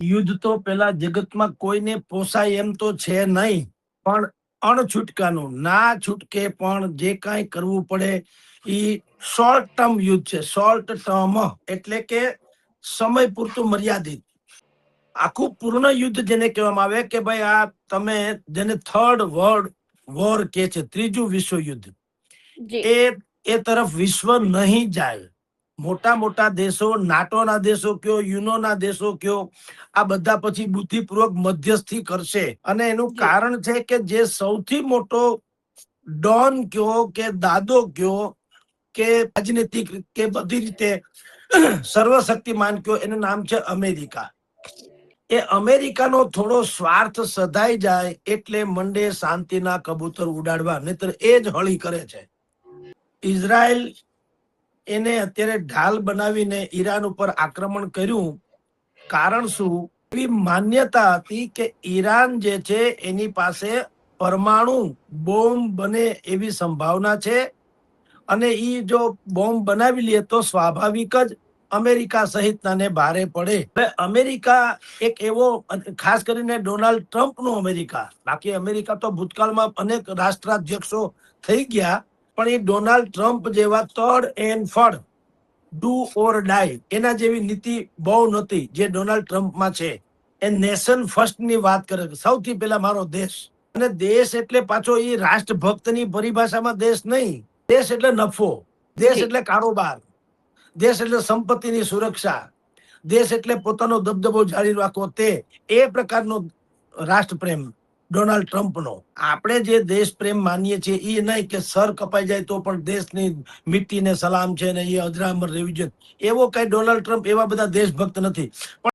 યુદ્ધ તો પેલા જગતમાં કોઈને પોસાય એમ તો છે નહીં, પણ અણછૂટકાનું ના છૂટકે પણ જે કાંઈ કરવું પડે એ શોર્ટ ટર્મ યુદ્ધ છે. શોર્ટ ટર્મ એટલે કે સમય પૂરતું મર્યાદિત. આખું પૂર્ણ યુદ્ધ જેને કહેવામાં આવે કે ભાઈ આ તમે જેને થર્ડ વર્લ્ડ વોર કે છે, ત્રીજું વિશ્વ યુદ્ધ, એ તરફ વિશ્વ નહીં જાય. મોટા મોટા દેશો, નાટોના દેશો કયો, યુનોના દેશો કયો, આ બધા પછી બુદ્ધિપૂર્વક મધ્યસ્થી કરશે. અને એનું કારણ છે કે જે સૌથી મોટો ડોન કયો કે દાદો કયો કે રાજનીતિક કે બધી રીતે સર્વશક્તિમાન કયો, એનું નામ છે અમેરિકા. એ અમેરિકાનો થોડો સ્વાર્થ સધાઈ જાય એટલે મંડે શાંતિના કબૂતર ઉડાડવા, નહીતર એ જ હળી કરે છે. ઇઝરાયલ એને અત્યારે ઢાલ બનાવીને ઈરાન ઉપર આક્રમણ કર્યું. કારણ શું? એવી માન્યતા હતી કે ઈરાન જે છે એની પાસે પરમાણુ બોમ્બ બને એવી સંભાવના છે, અને ઈ જો બોમ્બ બનાવી લે તો સ્વાભાવિક જ અમેરિકા સહિતનાને ભારે પડે. અમેરિકા એક એવો, ખાસ કરીને ડોનાલ્ડ ટ્રમ્પનું અમેરિકા, બાકી અમેરિકા તો ભૂતકાળમાં અનેક રાષ્ટ્રાધ્યક્ષો થઈ ગયા, પણ એ ડોનાલ્ડ ટ્રમ્પ જેવા તડ એન્ડ ફળ, ડુ ઓર ડાય, એના જેવી નીતિ બહુ નથી જે ડોનાલ્ડ ટ્રમ્પમાં છે. એ નેશન ફર્સ્ટ ની વાત કરે, સૌથી પહેલા મારો દેશ. અને દેશ એટલે પાછો એ રાષ્ટ્રભક્તની પરિભાષામાં દેશ નહીં. દેશ એટલે નફો, દેશ એટલે કારોબાર, દેશ એટલે સંપત્તિની સુરક્ષા, દેશ એટલે પોતાનો દબદબો જાળવી રાખવો. તે એ પ્રકારનો રાષ્ટ્રપ્રેમ ડોનાલ્ડ ટ્રમ્પનો. આપણે જે દેશ પ્રેમ માનીએ છીએ એ નહીં કે સર કપાઈ જાય તો પણ દેશની મિટ્ટીને સલામ છે ને એ અજરામર રહેવી જોઈએ, એવો કઈ ડોનાલ્ડ ટ્રમ્પ એવા બધા દેશભક્ત નથી.